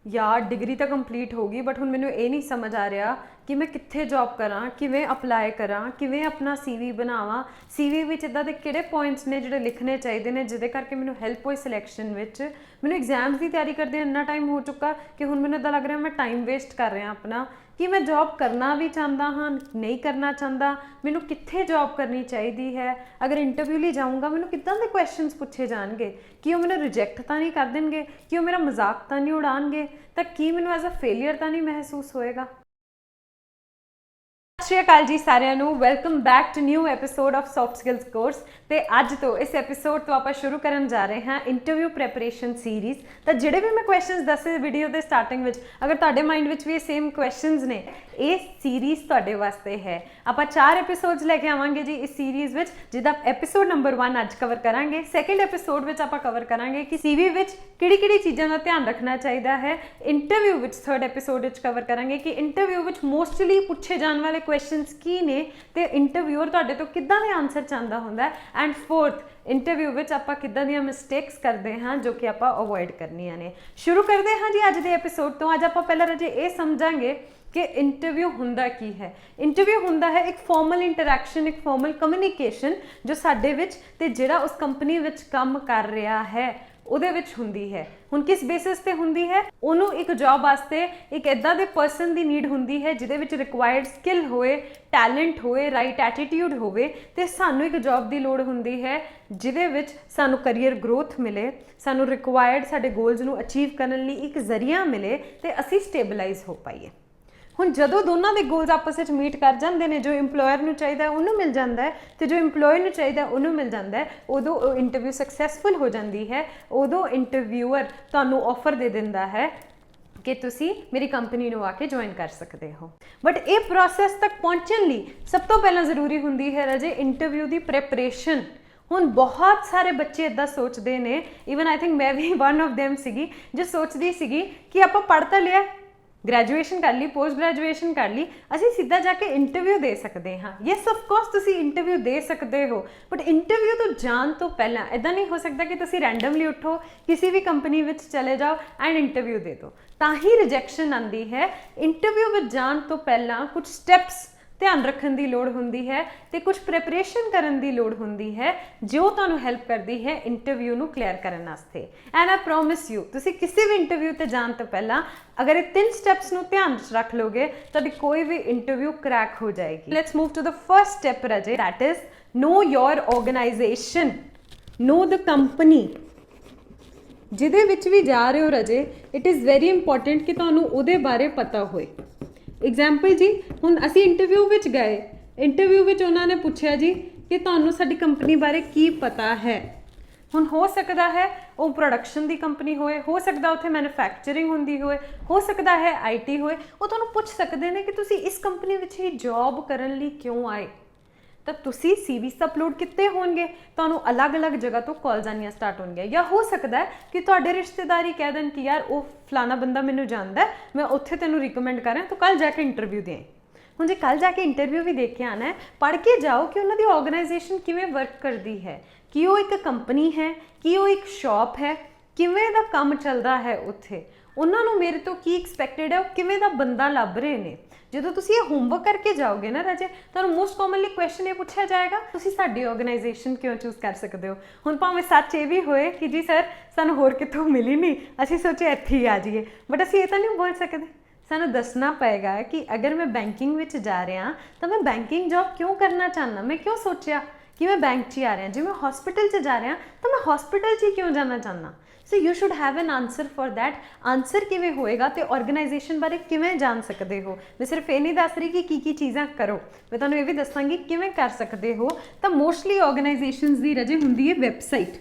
यार डिग्री तो कंप्लीट होगी बट हुण मैनूं ये नहीं समझ आ रहा कि मैं कित्थे जॉब करां, किवें अप्लाई करां, किवें अपना सीवी बनावां। सीवी विच इदां दे किहड़े पॉइंट्स ने जिहड़े लिखने चाहिए ने जिहदे करके मैनूं हेल्प होए सिलैक्शन विच। मैनूं एग्जाम्स की तैयारी करदे इन्ना टाइम हो चुका कि हुण मैनूं इदां लग रहा मैं टाइम वेस्ट कर रहा अपना। कि मैं जॉब करना भी चाहता हाँ, नहीं करना चाहता, मैनूं कित्थे जॉब करनी चाहिए है, अगर इंटरव्यू लिए जाऊँगा मैनूं किद्दां दे क्वेश्चनस पूछे जाएंगे, कि वो मैनूं रिजैक्ट तो नहीं कर देंगे, कि वो मेरा मजाक तो नहीं उड़ाएंगे, तो की मैनूं एज अ फेलीयर तो नहीं महसूस होएगा। सत श्री अकाल जी सारिਆਂ ਨੂੰ welcome back to new episode of soft skills course. तो अज तो इस एपीसोड तो आप शुरू करन जा रहे हैं इंटरव्यू प्रैपरेशन सीरीज़। तो जिहड़े भी मैं क्वेश्चनस दसे वीडियो के स्टार्टिंग विच, अगर तुहाडे माइंड विच भी सेम क्वेश्चनस ने, ये सीरीज़ तुहाडे वास्ते है। आप 4 एपीसोड्स लैके आवांगे जी इस सीरीज़ विच, जिहदा एपीसोड नंबर 1 अज कवर करांगे। सैकेंड एपीसोड विच आप कवर करांगे कि सीवी विच किहड़ी-किहड़ी चीज़ों का ध्यान रखना चाहिए है। Interview which third episode which cover करांगे कि इंटरव्यू विच मोस्टली पूछे जाने वाले क्वेश्चनस की ने ते इंटरव्यूअर तुहाडे तो किद्दां दे आंसर चाहता हुंदा है। एंड फोर्थ इंटरव्यू विच आपां किद्दां दीयां मिसटेक्स करते हैं जो कि आपां अवॉइड करनियां ने। शुरू करते हैं जी अज दे एपीसोड तो। अज आपां पहला रजे ये समझांगे कि इंटरव्यू हुंदा की है। इंटरव्यू हुंदा है एक फॉर्मल इंटरैक्शन, एक फॉर्मल कम्युनिकेशन जो साडे विच ते जिहड़ा उस कंपनी विच काम कर रहा है ਉਹਦੇ ਵਿੱਚ ਹੁੰਦੀ ਹੈ। ਹੁਣ ਕਿਸ ਬੇਸਿਸ ਤੇ ਹੁੰਦੀ ਹੈ, ਉਹਨੂੰ ਇੱਕ ਜੌਬ ਵਾਸਤੇ ਇੱਕ ਇਦਾਂ ਦੇ ਪਰਸਨ ਦੀ ਨੀਡ ਹੁੰਦੀ ਹੈ ਜਿਹਦੇ ਵਿੱਚ ਰਿਕੁਆਇਰਡ ਸਕਿੱਲ ਹੋਏ, ਟੈਲੈਂਟ ਹੋਏ, ਰਾਈਟ ਐਟੀਟਿਊਡ ਹੋਵੇ, ਤੇ ਸਾਨੂੰ ਇੱਕ ਜੌਬ ਦੀ ਲੋੜ ਹੁੰਦੀ ਹੈ ਜਿਹਦੇ ਵਿੱਚ ਸਾਨੂੰ ਕਰੀਅਰ ਗਰੋਥ ਮਿਲੇ, ਸਾਨੂੰ ਰਿਕੁਆਇਰਡ ਸਾਡੇ ਗੋਲਸ ਨੂੰ ਅਚੀਵ ਕਰਨ ਲਈ ਇੱਕ ਜ਼ਰੀਆ ਮਿਲੇ ਤੇ ਅਸੀਂ ਸਟੇਬਲਾਈਜ਼ ਹੋ ਪਾਈਏ। ਹੁਣ ਜਦੋਂ ਦੋਨਾਂ ਦੇ ਗੋਲਸ ਆਪਸ ਵਿੱਚ ਮੀਟ ਕਰ ਜਾਂਦੇ ਨੇ, ਜੋ ਇੰਪਲੋਇਰ ਨੂੰ ਚਾਹੀਦਾ ਉਹਨੂੰ ਮਿਲ ਜਾਂਦਾ ਹੈ ਤੇ ਜੋ ਇੰਪਲੋਈ ਨੂੰ ਚਾਹੀਦਾ ਉਹਨੂੰ ਮਿਲ ਜਾਂਦਾ ਹੈ, ਉਦੋਂ ਉਹ ਇੰਟਰਵਿਊ ਸਕਸੈਸਫੁਲ ਹੋ ਜਾਂਦੀ ਹੈ। ਉਦੋਂ ਇੰਟਰਵਿਊਅਰ ਤੁਹਾਨੂੰ ਆਫਰ ਦੇ ਦਿੰਦਾ ਹੈ ਕਿ ਤੁਸੀਂ ਮੇਰੀ ਕੰਪਨੀ ਨੂੰ ਆ ਕੇ ਜੁਆਇਨ ਕਰ ਸਕਦੇ ਹੋ। ਬਟ ਇਹ ਪ੍ਰੋਸੈਸ ਤੱਕ ਪਹੁੰਚਣ ਲਈ ਸਭ ਤੋਂ ਪਹਿਲਾਂ ਜ਼ਰੂਰੀ ਹੁੰਦੀ ਹੈ ਰਾਜੇ ਇੰਟਰਵਿਊ ਦੀ ਪ੍ਰੈਪਰੇਸ਼ਨ। ਹੁਣ ਬਹੁਤ ਸਾਰੇ ਬੱਚੇ ਇੱਦਾਂ ਸੋਚਦੇ ਨੇ, ਈਵਨ ਆਈ ਥਿੰਕ ਮੈਂ ਵੀ ਵਨ ਆਫ ਦੈਮ ਸੀਗੀ ਜੋ ਸੋਚਦੀ ਸੀਗੀ ਕਿ ਆਪਾਂ ਪੜ੍ਹ ਤਾਂ ਲਿਆ, ग्रैजुएशन कर ली, पोस्ट ग्रैजुएशन कर ली, असीं सीधा जाके इंटरव्यू दे सकते हाँ। येस ऑफ कोर्स तुसीं इंटरव्यू दे सकते हो, बट इंटरव्यू तो जान तो पहला इदां नहीं हो सकता कि तुसीं रैंडमली उठो किसी भी कंपनी विच चले जाओ एंड इंटरव्यू दे दो, तां ही रिजैक्शन आती है। इंटरव्यू विच जान तो पहला कुछ स्टैप्स ध्यान रखने की लोड़ होंदी है ते कुछ प्रैपरेशन करने की लोड़ होंदी है जो तुहानूं हेल्प करती है इंटरव्यू नूं क्लीयर करने वास्ते। एंड आई प्रॉमिस यू तुसीं किसी भी इंटरव्यू ते जाण तो पहला अगर ये 3 स्टैप्स नूं ध्यान रख लोगे तो कोई भी इंटरव्यू क्रैक हो जाएगी। Let's move to the first step राजे, that is know your organization, know the company जिहदे विच भी जा रहे हो राजे। इट इज़ वेरी इंपॉर्टेंट कि तुहानूं उहदे बारे पता होए। एग्जाम्पल जी, हुण असीं इंटरव्यू विच गए, इंटरव्यू विच उन्हां ने पुछया जी कि तुहानूं साडी कंपनी बारे की पता है। हुण हो सकता है वो प्रोडक्शन की कंपनी होए, हो सकता उत्थे मैन्युफैक्चरिंग हुंदी होए, हो सकता है IT होए। वो तुहानूं पुछ सकदे ने कि तुसीं इस कंपनी विच ही जॉब करन लई क्यों आए। तो तुसी सीवीज़ अपलोड किते होणगे, तुहानूं अलग अलग जगह तो कॉल्स आनियां स्टार्ट होणगीਆਂ। या हो सकता है कि तुहाडे रिश्तेदार ही कह देन कि यार वो फलाना बंदा मैनूं जानदा है, मैं उत्थे तैनूं रिकमेंड करां, तो कल जाके इंटरव्यू दें। हुण जे कल जाके इंटरव्यू भी दे के आना है, पढ़ के जाओ कि उन्हां दी ऑर्गेनाइजेशन किवें वर्क करती है, कि वो एक कंपनी है, कि वो एक शॉप है, किवें दा काम चलदा है उत्थे, उन्हां नूं मेरे तो की एक्सपैक्टेड है, किवें दा बंदा लभ रहे ने। जो तुसी ये होमवर्क करके जाओगे ना राजे, तो मोस्ट कॉमनली क्वेश्चन ये पूछा जाएगा तुसी साडी ऑर्गेनाइजेशन क्यों चूज कर सकते हो। हुण भावें सच ये भी होए कि जी सर सानूं होर कितों मिली नहीं, असीं सोचे इत्थे ही आ जाइए, बट असीं ये तो नहीं बोल सकते। सानूं दसना पएगा कि अगर मैं बैंकिंग विच जा रहा तो मैं बैंकिंग जॉब क्यों करना चाहना, मैं क्यों सोचा कि मैं बैंक 'च आ रहा। जे मैं हॉस्पिटल 'च जा रहा तो मैं हॉस्पिटल 'च क्यों जाना चाहना। So you should have an answer for that. Answer किवें होएगा तो ऑर्गेनाइजेशन बारे किवें जान सकते हो। मैं सिर्फ ये नहीं दस रही कि की चीज़ां करो, मैं तुहानूं ये भी दसांगी किवें कर सकते हो। तो मोस्टली ऑर्गेनाइजेशनस दी रजे हुंदी है वैबसाइट।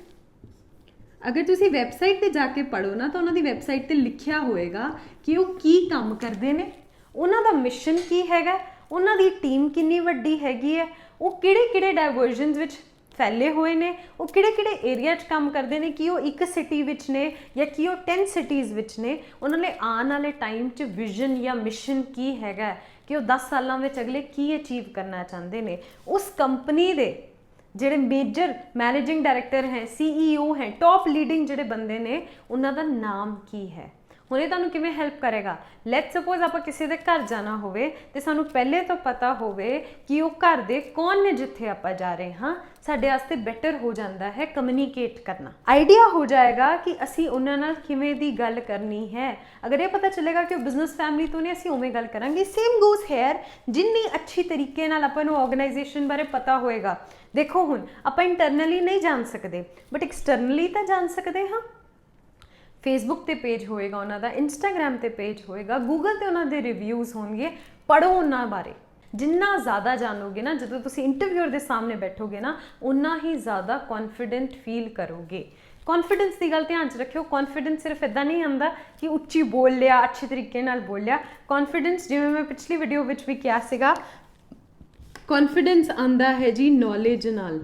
अगर तुसी वैबसाइट ते जाके पढ़ो ना तो उन्हां दी वैबसाइट ते लिखिया होएगा कि वो की काम करदे ने, उन्हां दा मिशन की हैगा, उन्हां दी टीम कितनी वड्डी हैगी है, वो किहड़े-किहड़े डाइवर्जन्स विच फैले हुए ने, वो किहड़े-किहड़े एरिया च काम करते हैं, कि वो एक सिटी विच ने या कि वो 10 सिटीज़ विच ने। उन्होंने आने वाले टाइम च विजन या मिशन की हैगा कि वो 10 सालों में अगले की अचीव करना चाहते हैं। उस कंपनी दे ਜਿਹੜੇ मेजर मैनेजिंग डायरैक्टर हैं, CEO हैं, टॉप लीडिंग ਜਿਹੜੇ ਬੰਦੇ ਨੇ, ਉਹਨਾਂ ਦਾ ਨਾਮ ਕੀ ਹੈ, ਹੁਣ ਇਹ ਤੁਹਾਨੂੰ ਕਿਵੇਂ ਹੈਲਪ ਕਰੇਗਾ? ਲੈਟਸ ਸਪੋਜ਼ ਆਪਾਂ ਕਿਸੇ ਦੇ ਘਰ ਜਾਣਾ ਹੋਵੇ ਤੇ ਸਾਨੂੰ ਪਹਿਲੇ ਤੋਂ ਪਤਾ ਹੋਵੇ ਕਿ ਉਹ ਘਰ ਦੇ ਕੌਣ ਨੇ ਜਿੱਥੇ ਆਪਾਂ ਜਾ ਰਹੇ ਹਾਂ, ਸਾਡੇ ਵਾਸਤੇ ਬੈਟਰ ਹੋ ਜਾਂਦਾ ਹੈ ਕਮਿਊਨੀਕੇਟ ਕਰਨਾ। ਆਈਡੀਆ ਹੋ ਜਾਏਗਾ ਕਿ ਅਸੀਂ ਉਹਨਾਂ ਨਾਲ ਕਿਵੇਂ ਦੀ ਗੱਲ ਕਰਨੀ ਹੈ। ਅਗਰ ਇਹ ਪਤਾ ਚੱਲੇਗਾ ਕਿ ਉਹ ਬਿਜ਼ਨਸ ਫੈਮਿਲੀ ਤੋਂ ਨੇ, ਅਸੀਂ ਉਵੇਂ ਗੱਲ ਕਰਾਂਗੇ। ਸੇਮ ਗੋਜ਼ ਹੇਅਰ, ਜਿੰਨੀ ਅੱਛੀ ਤਰੀਕੇ ਨਾਲ ਆਪਾਂ ਨੂੰ ਆਰਗੇਨਾਈਜੇਸ਼ਨ ਬਾਰੇ ਪਤਾ ਹੋਏਗਾ। ਦੇਖੋ ਹੁਣ ਆਪਾਂ ਇੰਟਰਨਲੀ ਨਹੀਂ ਜਾਣ ਸਕਦੇ ਬਟ ਐਕਸਟਰਨਲੀ ਤਾਂ ਜਾਣ ਸਕਦੇ ਹਾਂ। ਫੇਸਬੁੱਕ ਤੇ ਪੇਜ ਹੋਏਗਾ ਉਹਨਾਂ ਦਾ, ਇੰਸਟਾਗ੍ਰਾਮ ਤੇ ਪੇਜ ਹੋਏਗਾ, ਗੂਗਲ ਤੇ ਉਹਨਾਂ ਦੇ ਰਿਵਿਊਜ਼ ਹੋਣਗੇ। ਪੜ੍ਹੋ ਉਹਨਾਂ ਬਾਰੇ। ਜਿੰਨਾ ਜ਼ਿਆਦਾ ਜਾਣੋਗੇ ਨਾ, ਜਦੋਂ ਤੁਸੀਂ ਇੰਟਰਵਿਊਅਰ ਦੇ ਸਾਹਮਣੇ ਬੈਠੋਗੇ ਨਾ, ਉਨਾ ਹੀ ਜ਼ਿਆਦਾ ਕੌਨਫੀਡੈਂਟ ਫੀਲ ਕਰੋਗੇ। ਕੌਨਫੀਡੈਂਸ ਦੀ ਗੱਲ ਧਿਆਨ 'ਚ ਰੱਖਿਓ। ਕੌਨਫੀਡੈਂਸ ਸਿਰਫ ਇੱਦਾਂ ਨਹੀਂ ਆਉਂਦਾ ਕਿ ਉੱਚੀ ਬੋਲ ਲਿਆ, ਅੱਛੇ ਤਰੀਕੇ ਨਾਲ ਬੋਲਿਆ। ਕੌਨਫੀਡੈਂਸ, ਜਿਵੇਂ ਮੈਂ ਪਿਛਲੀ ਵੀਡੀਓ ਵਿੱਚ ਵੀ ਕਿਹਾ ਸੀਗਾ, ਕੌਨਫੀਡੈਂਸ ਆਉਂਦਾ ਹੈ ਜੀ ਨੌਲੇਜ ਨਾਲ।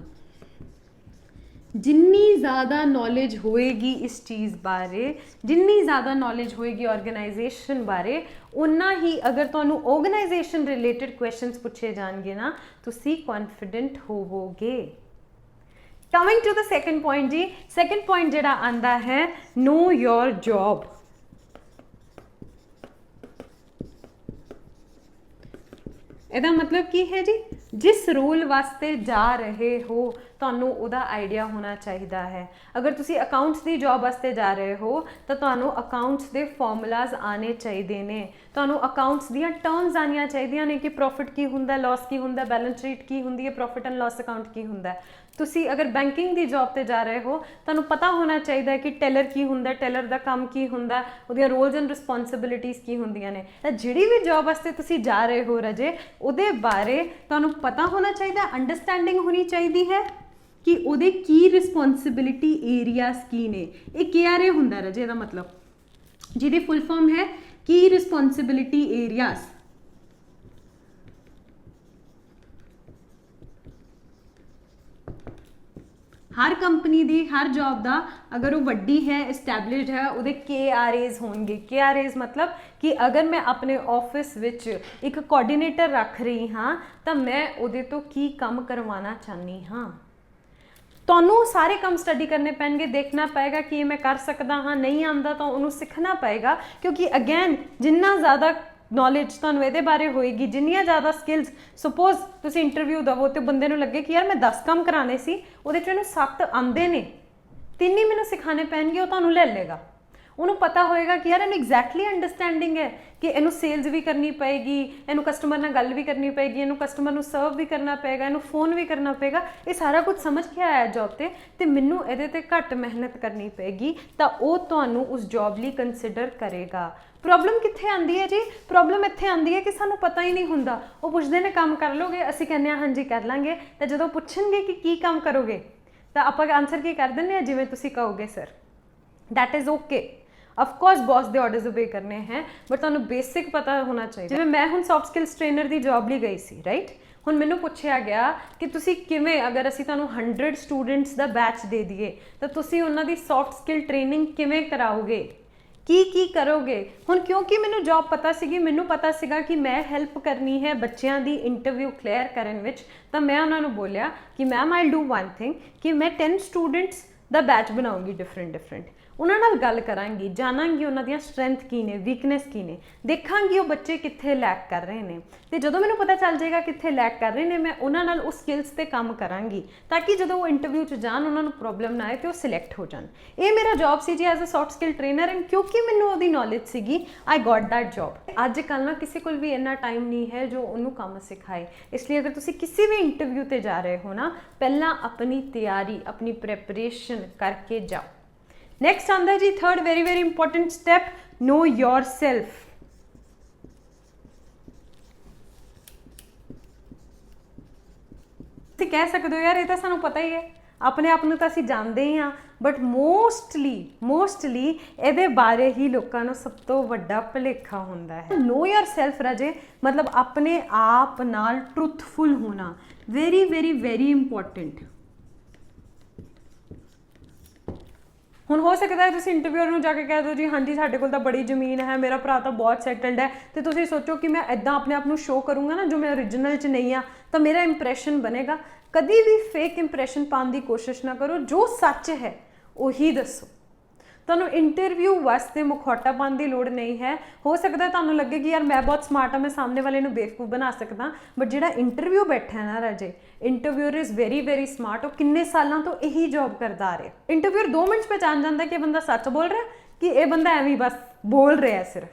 ਜਿੰਨੀ ਜ਼ਿਆਦਾ ਨੌਲੇਜ ਹੋਏਗੀ ਇਸ ਚੀਜ਼ ਬਾਰੇ, ਜਿੰਨੀ ਜ਼ਿਆਦਾ ਨੌਲੇਜ ਹੋਏਗੀ ਆਰਗੇਨਾਈਜੇਸ਼ਨ ਬਾਰੇ, ਉਨਾ ਹੀ ਅਗਰ ਤੁਹਾਨੂੰ ਆਰਗੇਨਾਈਜੇਸ਼ਨ ਰਿਲੇਟਡ ਕੁਐਸਚਨਸ ਪੁੱਛੇ ਜਾਣਗੇ ਨਾ, ਤੁਸੀਂ ਕੌਨਫੀਡੈਂਟ ਹੋਵੋਗੇ। Coming to the second point ਜੀ, ਸੈਕੰਡ ਪੁਆਇੰਟ ਜਿਹੜਾ ਆਂਦਾ ਹੈ, ਨੋ ਯੋਰ ਜੌਬ। ਇਹਦਾ ਮਤਲਬ ਕੀ ਹੈ ਜੀ? ਜਿਸ ਰੋਲ ਵਾਸਤੇ ਜਾ ਰਹੇ ਹੋ ਤੁਹਾਨੂੰ ਉਹਦਾ ਆਈਡੀਆ ਹੋਣਾ ਚਾਹੀਦਾ ਹੈ। ਅਗਰ ਤੁਸੀਂ ਅਕਾਊਂਟਸ ਦੀ ਜੌਬ ਵਾਸਤੇ ਜਾ ਰਹੇ ਹੋ ਤਾਂ ਤੁਹਾਨੂੰ ਅਕਾਊਂਟਸ ਦੇ ਫਾਰਮੂਲਾਜ਼ ਆਉਣੇ ਚਾਹੀਦੇ ਨੇ। ਤੁਹਾਨੂੰ ਅਕਾਊਂਟਸ ਦੀਆਂ ਟਰਮਸ ਆਉਣੀਆਂ ਚਾਹੀਦੀਆਂ ਨੇ ਕਿ ਪ੍ਰੋਫਿਟ ਕੀ ਹੁੰਦਾ, ਲਾਸ ਕੀ ਹੁੰਦਾ, ਬੈਲੈਂਸ ਸ਼ੀਟ ਕੀ ਹੁੰਦੀ ਹੈ, ਪ੍ਰੋਫਿਟ ਐਂਡ ਲਾਸ ਅਕਾਊਂਟ ਕੀ ਹੁੰਦਾ। ਤੁਸੀਂ ਅਗਰ ਬੈਂਕਿੰਗ ਦੀ ਜੌਬ ਤੇ ਜਾ ਰਹੇ ਹੋ, ਤੁਹਾਨੂੰ ਪਤਾ ਹੋਣਾ ਚਾਹੀਦਾ ਹੈ ਕਿ ਟੈਲਰ ਕੀ ਹੁੰਦਾ, ਟੈਲਰ ਦਾ ਕੰਮ ਕੀ ਹੁੰਦਾ, ਉਹਦੀਆਂ ਰੋਲਸ ਐਂਡ ਰਿਸਪੌਂਸਿਬਿਲਿਟੀਜ਼ ਕੀ ਹੁੰਦੀਆਂ ਨੇ। ਤਾਂ ਜਿਹੜੀ ਵੀ ਜੌਬ ਵਾਸਤੇ ਤੁਸੀਂ ਜਾ ਰਹੇ ਹੋ ਰਾਜੇ, ਉਹਦੇ ਬਾਰੇ ਤੁਹਾਨੂੰ ਪਤਾ ਹੋਣਾ ਚਾਹੀਦਾ, ਅੰਡਰਸਟੈਂਡਿੰਗ ਹੋਣੀ ਚਾਹੀਦੀ ਹੈ ਕਿ ਉਹਦੇ ਕੀ ਰਿਸਪੌਂਸਿਬਿਲਿਟੀ ਏਰੀਆਜ਼ ਕੀ ਨੇ। ਇਹ KRA ਹੁੰਦਾ ਰਾਜੇ ਇਹਦਾ ਮਤਲਬ, ਜਿਹਦੀ ਫੁੱਲ ਫਾਰਮ ਹੈ ਕੀ ਰਿਸਪੌਂਸਿਬਿਲਿਟੀ ਏਰੀਆਜ਼। ਹਰ ਕੰਪਨੀ ਦੀ, ਹਰ ਜੌਬ ਦਾ, ਅਗਰ ਉਹ ਵੱਡੀ ਹੈ, ਐਸਟੈਬਲਿਸ਼ਡ ਹੈ, ਉਹਦੇ KRAs ਹੋਣਗੇ। KRAs ਮਤਲਬ ਕਿ ਅਗਰ ਮੈਂ ਆਪਣੇ ਆਫਿਸ ਵਿੱਚ ਇੱਕ ਕੋਆਰਡੀਨੇਟਰ ਰੱਖ ਰਹੀ ਹਾਂ ਤਾਂ ਮੈਂ ਉਹਦੇ ਤੋਂ ਕੀ ਕੰਮ ਕਰਵਾਉਣਾ ਚਾਹੁੰਦੀ ਹਾਂ। ਤੁਹਾਨੂੰ ਸਾਰੇ ਕੰਮ ਸਟੱਡੀ ਕਰਨੇ ਪੈਣਗੇ, ਦੇਖਣਾ ਪਏਗਾ ਕਿ ਮੈਂ ਕਰ ਸਕਦਾ ਹਾਂ, ਨਹੀਂ ਆਉਂਦਾ ਤਾਂ ਉਹਨੂੰ ਸਿੱਖਣਾ ਪਏਗਾ। ਕਿਉਂਕਿ ਅਗੇਨ ਜਿੰਨਾ ਜ਼ਿਆਦਾ ਨੌਲੇਜ ਤੁਹਾਨੂੰ ਇਹਦੇ ਬਾਰੇ ਹੋਏਗੀ, ਜਿੰਨੀਆਂ ਜ਼ਿਆਦਾ ਸਕਿੱਲਸ, ਸਪੋਜ਼ ਤੁਸੀਂ ਇੰਟਰਵਿਊ ਦਵੋ ਤੇ ਬੰਦੇ ਨੂੰ ਲੱਗੇ ਕਿ ਯਾਰ ਮੈਂ 10 ਕੰਮ ਕਰਾਣੇ ਸੀ, ਉਹਦੇ 'ਚ ਇਹਨੂੰ 7 ਆਉਂਦੇ ਨੇ, 3 ਹੀ ਮੈਨੂੰ ਸਿਖਾਣੇ ਪੈਣਗੇ, ਉਹ ਤੁਹਾਨੂੰ ਲੈ ਲਏਗਾ। ਉਹਨੂੰ ਪਤਾ ਹੋਏਗਾ ਕਿ ਯਾਰ ਇਹਨੂੰ ਐਗਜ਼ੈਕਟਲੀ ਅੰਡਰਸਟੈਂਡਿੰਗ ਹੈ ਕਿ ਇਹਨੂੰ ਸੇਲਸ ਵੀ ਕਰਨੀ ਪਏਗੀ, ਇਹਨੂੰ ਕਸਟਮਰ ਨਾਲ ਗੱਲ ਵੀ ਕਰਨੀ ਪਏਗੀ, ਇਹਨੂੰ ਕਸਟਮਰ ਨੂੰ ਸਰਵ ਵੀ ਕਰਨਾ ਪਏਗਾ, ਇਹਨੂੰ ਫੋਨ ਵੀ ਕਰਨਾ ਪਏਗਾ। ਇਹ ਸਾਰਾ ਕੁਝ ਸਮਝ ਕੇ ਆਇਆ ਜੌਬ ਤੇ ਮੈਨੂੰ ਇਹਦੇ ਤੇ ਘੱਟ ਮਿਹਨਤ ਕਰਨੀ ਪਏਗੀ, ਤਾਂ ਉਹ ਤੁਹਾਨੂੰ ਉਸ ਜੌਬ ਲਈ ਕੰਸੀਡਰ ਕਰੇਗਾ। ਪ੍ਰੋਬਲਮ ਕਿੱਥੇ ਆਉਂਦੀ ਹੈ ਜੀ? ਪ੍ਰੋਬਲਮ ਇੱਥੇ ਆਉਂਦੀ ਹੈ ਕਿ ਸਾਨੂੰ ਪਤਾ ਹੀ ਨਹੀਂ ਹੁੰਦਾ। ਉਹ ਪੁੱਛਦੇ ਨੇ ਕੰਮ ਕਰ ਲੋਗੇ, ਅਸੀਂ ਕਹਿੰਦੇ ਹਾਂ ਹਾਂਜੀ ਕਰ ਲਾਂਗੇ। ਤਾਂ ਜਦੋਂ ਪੁੱਛਣਗੇ ਕਿ ਕੀ ਕੰਮ ਕਰੋਗੇ ਤਾਂ ਆਪਾਂ ਆਨਸਰ ਕੀ ਕਰ ਦਿੰਦੇ ਹਾਂ, ਜਿਵੇਂ ਤੁਸੀਂ ਕਹੋਗੇ sir. That is okay. Of course boss ਦੇ ਆਰਡਰਸ ਓਬੇ ਕਰਨੇ ਹੈ, ਬਟ ਤੁਹਾਨੂੰ ਬੇਸਿਕ ਪਤਾ ਹੋਣਾ ਚਾਹੀਦਾ। ਜਿਵੇਂ ਮੈਂ ਹੁਣ ਸੌਫਟ ਸਕਿੱਲਸ ਟ੍ਰੇਨਰ ਦੀ ਜੌਬ ਲਈ ਗਈ ਸੀ, ਰਾਈਟ। ਹੁਣ ਮੈਨੂੰ ਪੁੱਛਿਆ ਗਿਆ ਕਿ ਤੁਸੀਂ ਕਿਵੇਂ, ਅਗਰ ਅਸੀਂ ਤੁਹਾਨੂੰ 100 ਸਟੂਡੈਂਟਸ ਦਾ ਬੈਚ ਦੇ ਦਈਏ ਤਾਂ ਤੁਸੀਂ ਉਹਨਾਂ ਦੀ ਸੌਫਟ ਸਕਿੱਲ ਟ੍ਰੇਨਿੰਗ ਕਿਵੇਂ ਕਰਾਓਗੇ, ਕੀ ਕਰੋਗੇ। ਹੁਣ ਕਿਉਂਕਿ ਮੈਨੂੰ ਜੌਬ ਪਤਾ ਸੀਗੀ, ਮੈਨੂੰ ਪਤਾ ਸੀਗਾ ਕਿ ਮੈਂ ਹੈਲਪ ਕਰਨੀ ਹੈ ਬੱਚਿਆਂ ਦੀ ਇੰਟਰਵਿਊ ਕਲੀਅਰ ਕਰਨ ਵਿੱਚ, ਤਾਂ ਮੈਂ ਉਹਨਾਂ ਨੂੰ ਬੋਲਿਆ ਕਿ ma'am I'll do one thing, ਕਿ ਮੈਂ 10 ਸਟੂਡੈਂਟਸ ਦਾ ਬੈਚ ਬਣਾਉਂਗੀ ਡਿਫਰੈਂਟ। ਉਹਨਾਂ ਨਾਲ ਗੱਲ ਕਰਾਂਗੀ, ਜਾਣਾਂਗੀ ਉਹਨਾਂ ਦੀਆਂ ਸਟਰੈਂਥ ਕੀ ਨੇ, ਵੀਕਨੈਸ ਕੀ ਨੇ, ਦੇਖਾਂਗੀ ਉਹ ਬੱਚੇ ਕਿੱਥੇ ਲੈਕ ਕਰ ਰਹੇ ਨੇ। ਤੇ ਜਦੋਂ ਮੈਨੂੰ ਪਤਾ ਚੱਲ ਜਾਏਗਾ ਕਿੱਥੇ ਲੈਕ ਕਰ ਰਹੇ ਨੇ, ਮੈਂ ਉਹਨਾਂ ਨਾਲ ਉਸ ਸਕਿੱਲਸ ਤੇ ਕੰਮ ਕਰਾਂਗੀ ਤਾਂ ਕਿ ਜਦੋਂ ਉਹ ਇੰਟਰਵਿਊ 'ਚ ਜਾਣ ਉਹਨਾਂ ਨੂੰ ਪ੍ਰੋਬਲਮ ਨਾ ਆਏ ਤੇ ਉਹ ਸਿਲੈਕਟ ਹੋ ਜਾਣ। ਇਹ ਮੇਰਾ ਜੌਬ ਸੀ ਜੀ as a soft skill trainer, and ਕਿਉਂਕਿ ਮੈਨੂੰ ਉਹਦੀ ਨੌਲੇਜ ਸੀਗੀ, ਆਈ ਗॉट ਦੈਟ ਜੌਬ। ਅੱਜ ਕੱਲ੍ਹ ਨਾ ਕਿਸੇ ਕੋਲ ਵੀ ਇੰਨਾ ਟਾਈਮ ਨਹੀਂ ਹੈ ਜੋ ਉਹਨੂੰ ਕੰਮ ਸਿਖਾਏ। ਇਸ ਲਈ ਅਗਰ ਤੁਸੀਂ ਕਿਸੇ ਵੀ ਇੰਟਰਵਿਊ ਤੇ ਜਾ ਰਹੇ ਹੋ ਨਾ, ਪਹਿਲਾਂ ਆਪਣੀ ਤਿਆਰੀ, ਆਪਣੀ ਪ੍ਰੈਪਰੇਸ਼ਨ ਕਰਕੇ ਜਾਓ। ਨੈਕਸਟ ਆਉਂਦਾ ਜੀ ਥਰਡ ਵੈਰੀ ਇੰਪੋਰਟੈਂਟ ਸਟੈਪ, ਨੋ ਯੋਰ ਸੈਲਫ। ਤੁਸੀਂ ਕਹਿ ਸਕਦੇ ਹੋ ਯਾਰ ਇਹ ਤਾਂ ਸਾਨੂੰ ਪਤਾ ਹੀ ਹੈ, ਆਪਣੇ ਆਪ ਨੂੰ ਤਾਂ ਅਸੀਂ ਜਾਣਦੇ ਹੀ ਹਾਂ, ਬਟ ਮੋਸਟਲੀ ਇਹਦੇ ਬਾਰੇ ਹੀ ਲੋਕਾਂ ਨੂੰ ਸਭ ਤੋਂ ਵੱਡਾ ਭੁਲੇਖਾ ਹੁੰਦਾ ਹੈ। ਨੋ ਯੋਰ ਸੈਲਫ ਰਾਜੇ ਮਤਲਬ ਆਪਣੇ ਆਪ ਨਾਲ ਟਰੂਥਫੁਲ ਹੋਣਾ, ਵੈਰੀ ਇੰਪੋਰਟੈਂਟ। ਹੁਣ ਹੋ ਸਕਦਾ ਹੈ ਤੁਸੀਂ ਇੰਟਰਵਿਊਅਰ ਨੂੰ ਜਾ ਕੇ ਕਹਿ ਦਿਓ ਜੀ ਹਾਂਜੀ ਸਾਡੇ ਕੋਲ ਤਾਂ ਬੜੀ ਜ਼ਮੀਨ ਹੈ, ਮੇਰਾ ਭਰਾ ਤਾਂ ਬਹੁਤ ਸੈਟਲਡ ਹੈ, ਤੇ ਤੁਸੀਂ ਸੋਚੋ ਕਿ ਮੈਂ ਇੱਦਾਂ ਆਪਣੇ ਆਪ ਨੂੰ ਸ਼ੋਅ ਕਰੂੰਗਾ ਨਾ ਜੋ ਮੈਂ ਓਰੀਜਨਲ 'ਚ ਨਹੀਂ ਆ, ਤਾਂ ਮੇਰਾ ਇੰਪ੍ਰੈਸ਼ਨ ਬਣੇਗਾ। ਕਦੀ ਵੀ ਫੇਕ ਇੰਪ੍ਰੈਸ਼ਨ ਪਾਉਣ ਦੀ ਕੋਸ਼ਿਸ਼ ਨਾ ਕਰੋ, ਜੋ ਸੱਚ ਹੈ ਉਹੀ ਦੱਸੋ। ਤੁਹਾਨੂੰ ਇੰਟਰਵਿਊ ਵਾਸਤੇ ਮੁਖੌਟਾ ਪਾਉਣ ਦੀ ਲੋੜ ਨਹੀਂ ਹੈ। ਹੋ ਸਕਦਾ ਤੁਹਾਨੂੰ ਲੱਗੇ ਕਿ ਯਾਰ ਮੈਂ ਬਹੁਤ ਸਮਾਰਟ ਹਾਂ, ਮੈਂ ਸਾਹਮਣੇ ਵਾਲੇ ਨੂੰ ਬੇਵਕੂਫ ਬਣਾ ਸਕਦਾ, ਬਟ ਜਿਹੜਾ ਇੰਟਰਵਿਊ ਬੈਠਾ ਹੈ ਨਾ ਰਾਜੇ, ਇੰਟਰਵਿਊਅਰ ਇਜ਼ ਵੈਰੀ ਵੈਰੀ ਸਮਾਰਟ। ਉਹ ਕਿੰਨੇ ਸਾਲਾਂ ਤੋਂ ਇਹੀ ਜੌਬ ਕਰਦਾ ਆ ਰਿਹਾ। ਇੰਟਰਵਿਊਅਰ 2 ਮਿੰਟ 'ਚ ਪਹਿਚਾਣ ਜਾਂਦਾ ਕਿ ਇਹ ਬੰਦਾ ਸੱਚ ਬੋਲ ਰਿਹਾ ਕਿ ਇਹ ਬੰਦਾ ਐਵੇਂ ਬਸ ਬੋਲ ਰਿਹਾ ਸਿਰਫ।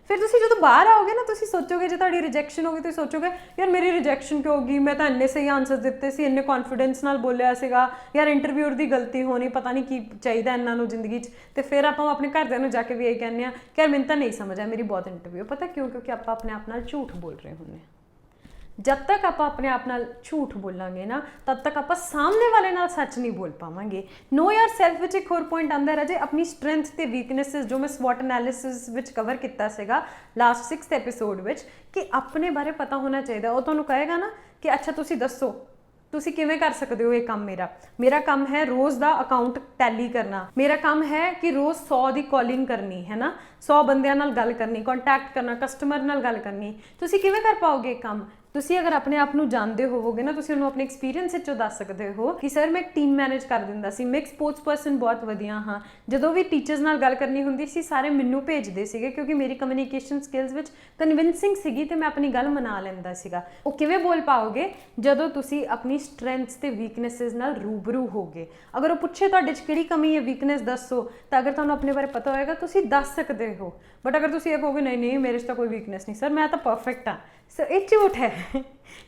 ਫਿਰ ਤੁਸੀਂ ਜਦੋਂ ਬਾਹਰ ਆਓਗੇ ਨਾ, ਤੁਸੀਂ ਸੋਚੋਗੇ, ਜੇ ਤੁਹਾਡੀ ਰਿਜੈਕਸ਼ਨ ਹੋ ਗਈ ਤੁਸੀਂ ਸੋਚੋਗੇ ਯਾਰ ਮੇਰੀ ਰਿਜੈਕਸ਼ਨ ਕਿਉਂ ਹੋ ਗਈ, ਮੈਂ ਤਾਂ ਇੰਨੇ ਸਹੀ ਆਨਸਰ ਦਿੱਤੇ ਸੀ, ਇੰਨੇ ਕੌਨਫੀਡੈਂਸ ਨਾਲ ਬੋਲਿਆ ਸੀਗਾ, ਯਾਰ ਇੰਟਰਵਿਊਅਰ ਦੀ ਗਲਤੀ ਹੋਣੀ, ਪਤਾ ਨਹੀਂ ਕੀ ਚਾਹੀਦਾ ਇਹਨਾਂ ਨੂੰ ਜ਼ਿੰਦਗੀ 'ਚ। ਤੇ ਫਿਰ ਆਪਾਂ ਆਪਣੇ ਘਰਦਿਆਂ ਨੂੰ ਜਾ ਕੇ ਵੀ ਇਹ ਕਹਿੰਦੇ ਹਾਂ ਕਿ ਯਾਰ ਮੈਨੂੰ ਤਾਂ ਨਹੀਂ ਸਮਝ ਆਇਆ ਮੇਰੀ ਬਹੁਤ ਇੰਟਰਵਿਊ। ਪਤਾ ਕਿਉਂ? ਕਿਉਂਕਿ ਆਪਾਂ ਆਪਣੇ ਆਪ ਨਾਲ ਝੂਠ ਬੋਲ ਰਹੇ ਹੁੰਦੇ ਹਾਂ। ਜਦ ਤੱਕ ਆਪਾਂ ਆਪਣੇ ਆਪ ਨਾਲ ਝੂਠ ਬੋਲਾਂਗੇ ਨਾ, ਤਦ ਤੱਕ ਆਪਾਂ ਸਾਹਮਣੇ ਵਾਲੇ ਨਾਲ ਸੱਚ ਨਹੀਂ ਬੋਲ ਪਾਵਾਂਗੇ। ਨੋ ਯਾਰ ਸੈਲਫ ਵਿੱਚ ਇੱਕ ਹੋਰ ਪੁਆਇੰਟ ਆਉਂਦਾ ਰਾਜੇ, ਆਪਣੀ ਸਟਰੈਂਥ ਤੇ ਵੀਕਨੈਸਿਸ, ਜੋ ਮੈਂ ਸਵੋਟ ਐਨਾਲਿਸਿਸ ਵਿੱਚ ਕਵਰ ਕੀਤਾ ਸੀਗਾ ਲਾਸਟ 6th ਐਪੀਸੋਡ ਵਿੱਚ, ਕਿ ਆਪਣੇ ਬਾਰੇ ਪਤਾ ਹੋਣਾ ਚਾਹੀਦਾ। ਉਹ ਤੁਹਾਨੂੰ ਕਹੇਗਾ ਨਾ ਕਿ ਅੱਛਾ ਤੁਸੀਂ ਦੱਸੋ ਤੁਸੀਂ ਕਿਵੇਂ ਕਰ ਸਕਦੇ ਹੋ ਇਹ ਕੰਮ। ਮੇਰਾ ਕੰਮ ਹੈ ਰੋਜ਼ ਦਾ ਅਕਾਊਂਟ ਟੈਲੀ ਕਰਨਾ, ਮੇਰਾ ਕੰਮ ਹੈ ਕਿ ਰੋਜ਼ 100 ਦੀ ਕਾਲਿੰਗ ਕਰਨੀ ਹੈ ਨਾ, 100 ਬੰਦਿਆਂ ਨਾਲ ਗੱਲ ਕਰਨੀ, ਕੰਟੈਕਟ ਕਰਨਾ, ਕਸਟਮਰ ਨਾਲ ਗੱਲ ਕਰਨੀ। ਤੁਸੀਂ ਕਿਵੇਂ ਕਰ ਪਾਓਗੇ ਇਹ ਕੰਮ? ਤੁਸੀਂ ਅਗਰ ਆਪਣੇ ਆਪ ਨੂੰ ਜਾਣਦੇ ਹੋਵੋਗੇ ਨਾ, ਤੁਸੀਂ ਉਹਨੂੰ ਆਪਣੇ ਐਕਸਪੀਰੀਅੰਸ ਵਿੱਚੋਂ ਦੱਸ ਸਕਦੇ ਹੋ ਕਿ ਸਰ ਮੈਂ ਇੱਕ ਟੀਮ ਮੈਨੇਜ ਕਰ ਦਿੰਦਾ ਸੀ, ਮੈਂ ਇੱਕ ਸਪੋਰਟਸ ਪਰਸਨ ਬਹੁਤ ਵਧੀਆ ਹਾਂ, ਜਦੋਂ ਵੀ ਟੀਚਰਸ ਨਾਲ ਗੱਲ ਕਰਨੀ ਹੁੰਦੀ ਸੀ ਸਾਰੇ ਮੈਨੂੰ ਭੇਜਦੇ ਸੀਗੇ ਕਿਉਂਕਿ ਮੇਰੀ ਕਮਿਊਨੀਕੇਸ਼ਨ ਸਕਿੱਲਸ ਵਿੱਚ ਕਨਵਿੰਸਿੰਗ ਸੀਗੀ ਤੇ ਮੈਂ ਆਪਣੀ ਗੱਲ ਮਨਾ ਲੈਂਦਾ ਸੀਗਾ। ਉਹ ਕਿਵੇਂ ਬੋਲ ਪਾਓਗੇ? ਜਦੋਂ ਤੁਸੀਂ ਆਪਣੀ ਸਟਰੈਂਥਸ ਤੇ ਵੀਕਨੈਸਿਸ ਨਾਲ ਰੂਬਰੂ ਹੋਗੇ। ਅਗਰ ਉਹ ਪੁੱਛੇ ਤੁਹਾਡੇ 'ਚ ਕਿਹੜੀ ਕਮੀ ਹੈ, ਵੀਕਨੈਸ ਦੱਸੋ, ਤਾਂ ਅਗਰ ਤੁਹਾਨੂੰ ਆਪਣੇ ਬਾਰੇ ਪਤਾ ਹੋਏਗਾ ਤੁਸੀਂ ਦੱਸ ਸਕਦੇ ਹੋ। ਬਟ ਅਗਰ ਤੁਸੀਂ ਇਹ ਕਹੋਗੇ ਨਹੀਂ ਮੇਰੇ 'ਚ ਤਾਂ ਕੋਈ ਵੀਕਨੈਸ ਨਹੀਂ ਸਰ, ਮੈਂ ਤਾਂ ਪਰਫੈਕਟ ਹਾਂ, ਸੋ ਇਹ ਝੂਠ ਹੈ।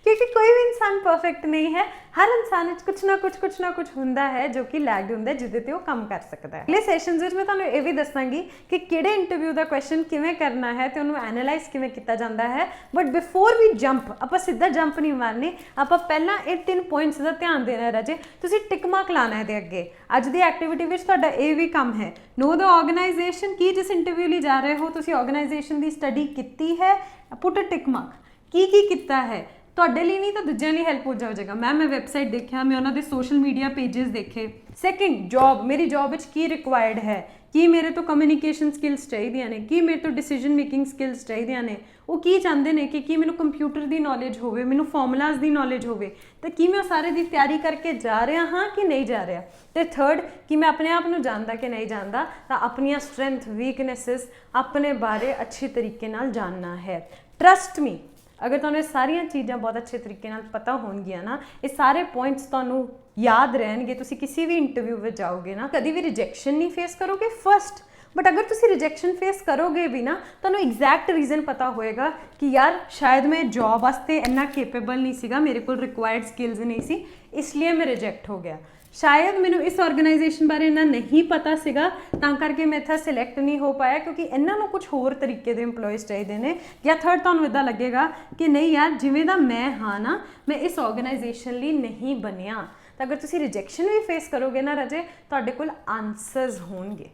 क्योंकि कोई भी इंसान परफेक्ट नहीं है। हर इंसान कुछ ना कुछ ਹੁੰਦਾ ਹੈ ਜੋ ਕਿ ਲੈਗਡ ਹੁੰਦਾ, ਜਿਹਦੇ ਤੇ ਉਹ ਕੰਮ ਕਰ ਸਕਦਾ ਹੈ। ਅਗਲੇ ਸੈਸ਼ਨਸ ਵਿੱਚ ਮੈਂ ਤੁਹਾਨੂੰ ਇਹ ਵੀ ਦੱਸਾਂਗੀ ਕਿ ਕਿਹੜੇ ਇੰਟਰਵਿਊ ਦਾ ਕੁਐਸਚਨ ਕਿਵੇਂ ਕਰਨਾ ਹੈ ਤੇ ਉਹਨੂੰ ਐਨਾਲਾਈਜ਼ ਕਿਵੇਂ ਕੀਤਾ ਜਾਂਦਾ ਹੈ। ਬਟ ਬਿਫੋਰ ਵੀ ਜੰਪ, ਆਪਾਂ ਸਿੱਧਾ ਜੰਪ ਨਹੀਂ ਮਾਰਨੀ, ਆਪਾਂ ਪਹਿਲਾਂ ਇਹ 3 ਪੁਆਇੰਟਸ ਦਾ ਧਿਆਨ ਦੇਣਾ ਰਾਜੇ। ਤੁਸੀਂ ਟਿਕ ਮਾਰਕ ਲਾਣਾ ਇਹਦੇ ਅੱਗੇ। ਅੱਜ ਦੀ ਐਕਟੀਵਿਟੀ ਵਿੱਚ ਤੁਹਾਡਾ ਇਹ ਵੀ ਕੰਮ ਹੈ, ਨੋ ਦ ਆਰਗੇਨਾਈਜੇਸ਼ਨ, ਕੀ ਜਿਸ ਇੰਟਰਵਿਊ ਲਈ ਜਾ ਰਹੇ ਹੋ ਤੁਸੀਂ ਆਰਗੇਨਾਈਜੇਸ਼ਨ ਦੀ ਸਟੱਡੀ ਕੀਤੀ ਹੈ, ਪੁੱਟ ਅ ਟਿਕ ਮਾਰਕ। ਕੀ ਕੀਤਾ ਹੈ ਤੁਹਾਡੇ ਲਈ ਨਹੀਂ ਤਾਂ ਦੂਜਿਆਂ ਲਈ ਹੈਲਪ ਹੋ ਜਾਏਗਾ। ਮੈਂ ਵੈਬਸਾਈਟ ਦੇਖਿਆ, ਮੈਂ ਉਹਨਾਂ ਦੇ ਸੋਸ਼ਲ ਮੀਡੀਆ ਪੇजेस ਦੇਖੇ। ਸੈਕਿੰਡ, ਜੌਬ, ਮੇਰੀ ਜੌਬ ਵਿੱਚ ਕੀ ਰਿਕੁਆਇਰਡ ਹੈ, ਕੀ ਮੇਰੇ ਤੋਂ ਕਮਿਊਨੀਕੇਸ਼ਨ ਸਕਿੱਲਸ ਚਾਹੀਦੀਆਂ ਨੇ, ਕੀ ਮੇਰੇ ਤੋਂ ਡਿਸੀਜਨ ਮੇਕਿੰਗ ਸਕਿੱਲਸ ਚਾਹੀਦੀਆਂ ਨੇ, ਉਹ ਕੀ ਚਾਹੁੰਦੇ ਨੇ ਕਿ ਕੀ ਮੈਨੂੰ ਕੰਪਿਊਟਰ ਦੀ ਨੌਲੇਜ ਹੋਵੇ, ਮੈਨੂੰ ਫਾਰਮੂਲਾਜ਼ ਦੀ ਨੌਲੇਜ ਹੋਵੇ, ਤਾਂ ਕੀ ਮੈਂ ਉਹ ਸਾਰੇ ਦੀ ਤਿਆਰੀ ਕਰਕੇ ਜਾ ਰਿਹਾ ਹਾਂ ਕਿ ਨਹੀਂ ਜਾ ਰਿਹਾ। ਤੇ ਥਰਡ, ਕਿ ਮੈਂ ਆਪਣੇ ਆਪ ਨੂੰ ਜਾਣਦਾ ਕਿ ਨਹੀਂ ਜਾਣਦਾ, ਤਾਂ ਆਪਣੀਆਂ ਸਟਰੈਂਥ ਵੀਕਨੈਸਿਸ ਆਪਣੇ ਬਾਰੇ ਅੱਛੇ ਤਰੀਕੇ ਨਾਲ ਜਾਣਨਾ ਹੈ। ਟਰਸਟ ਮੀ, ਅਗਰ ਤੁਹਾਨੂੰ ਇਹ ਸਾਰੀਆਂ ਚੀਜ਼ਾਂ ਬਹੁਤ ਅੱਛੇ ਤਰੀਕੇ ਨਾਲ ਪਤਾ ਹੋਣਗੀਆਂ ਨਾ, ਇਹ ਸਾਰੇ ਪੁਆਇੰਟਸ ਤੁਹਾਨੂੰ ਯਾਦ ਰਹਿਣਗੇ, ਤੁਸੀਂ ਕਿਸੇ ਵੀ ਇੰਟਰਵਿਊ ਵਿੱਚ ਜਾਓਗੇ ਨਾ, ਕਦੀ ਵੀ ਰਿਜੈਕਸ਼ਨ ਨਹੀਂ ਫੇਸ ਕਰੋਗੇ ਫਸਟ। ਬਟ ਅਗਰ ਤੁਸੀਂ ਰਿਜੈਕਸ਼ਨ ਫੇਸ ਕਰੋਗੇ ਵੀ ਨਾ, ਤੁਹਾਨੂੰ ਐਗਜ਼ੈਕਟ ਰੀਜ਼ਨ ਪਤਾ ਹੋਏਗਾ ਕਿ ਯਾਰ ਸ਼ਾਇਦ ਮੈਂ ਜੌਬ ਵਾਸਤੇ ਇੰਨਾ ਕੇਪੇਬਲ ਨਹੀਂ ਸੀਗਾ, ਮੇਰੇ ਕੋਲ ਰਿਕੁਆਇਰਡ ਸਕਿੱਲਸ ਨਹੀਂ ਸੀ, ਇਸ ਲਈ ਮੈਂ ਰਿਜੈਕਟ ਹੋ ਗਿਆ। ਸ਼ਾਇਦ ਮੈਨੂੰ ਇਸ ਆਰਗੇਨਾਈਜੇਸ਼ਨ ਬਾਰੇ ਇੰਨਾ ਨਹੀਂ ਪਤਾ ਸੀਗਾ, ਤਾਂ ਕਰਕੇ ਮੈਂ ਇੱਥੇ ਸਿਲੈਕਟ ਨਹੀਂ ਹੋ ਪਾਇਆ ਕਿਉਂਕਿ ਇਹਨਾਂ ਨੂੰ ਕੁਝ ਹੋਰ ਤਰੀਕੇ ਦੇ EMPLOYEES ਚਾਹੀਦੇ ਨੇ। ਜਾਂ ਥਰਡ, ਤੁਹਾਨੂੰ ਇੱਦਾਂ ਲੱਗੇਗਾ ਕਿ ਨਹੀਂ ਯਾਰ ਜਿਵੇਂ ਦਾ ਮੈਂ ਹਾਂ ਨਾ, ਮੈਂ ਇਸ ਆਰਗੇਨਾਈਜੇਸ਼ਨ ਲਈ ਨਹੀਂ ਬਣਿਆ। ਤਾਂ ਅਗਰ ਤੁਸੀਂ ਰਿਜੈਕਸ਼ਨ ਵੀ ਫੇਸ ਕਰੋਗੇ ਨਾ ਰਾਜੇ, ਤੁਹਾਡੇ ਕੋਲ ਆਨਸਰਸ ਹੋਣਗੇ।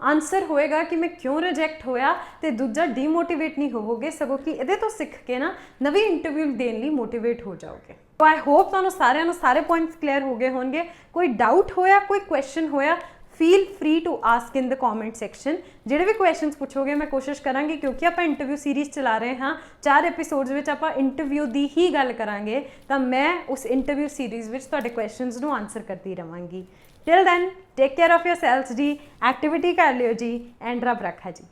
ਆਨਸਰ ਹੋਏਗਾ ਕਿ ਮੈਂ ਕਿਉਂ ਰਿਜੈਕਟ ਹੋਇਆ, ਤੇ ਦੂਜਾ ਡੀਮੋਟੀਵੇਟ ਨਹੀਂ ਹੋਵੋਗੇ, ਸਗੋਂ ਕਿ ਇਹਦੇ ਤੋਂ ਸਿੱਖ ਕੇ ਨਾ ਨਵੀਂ ਇੰਟਰਵਿਊ ਦੇਣ ਲਈ ਮੋਟੀਵੇਟ ਹੋ ਜਾਓਗੇ। ਸੋ ਆਈ ਹੋਪ ਤੁਹਾਨੂੰ ਸਾਰਿਆਂ ਨੂੰ ਸਾਰੇ ਪੁਆਇੰਟਸ ਕਲੀਅਰ ਹੋ ਗਏ ਹੋਣਗੇ। ਕੋਈ ਡਾਊਟ ਹੋਇਆ, ਕੋਈ ਕੁਐਸਚਨ ਹੋਇਆ, feel free to ask in the comment section. ਜਿਹੜੇ ਵੀ ਕੁਐਸਚਨਸ ਪੁੱਛੋਗੇ ਮੈਂ ਕੋਸ਼ਿਸ਼ ਕਰਾਂਗੀ, ਕਿਉਂਕਿ ਆਪਾਂ ਇੰਟਰਵਿਊ ਸੀਰੀਜ਼ ਚਲਾ ਰਹੇ ਹਾਂ, 4 ਐਪੀਸੋਡਸ ਵਿੱਚ ਆਪਾਂ ਇੰਟਰਵਿਊ ਦੀ ਹੀ ਗੱਲ ਕਰਾਂਗੇ, ਤਾਂ ਮੈਂ ਉਸ ਇੰਟਰਵਿਊ ਸੀਰੀਜ਼ ਵਿੱਚ ਤੁਹਾਡੇ ਕੁਐਸਚਨਸ ਨੂੰ ਆਨਸਰ ਕਰਦੀ ਰਵਾਂਗੀ। Till then, take care of yourselves जी, एक्टिविटी कर लियो जी, एंड रब रखा जी।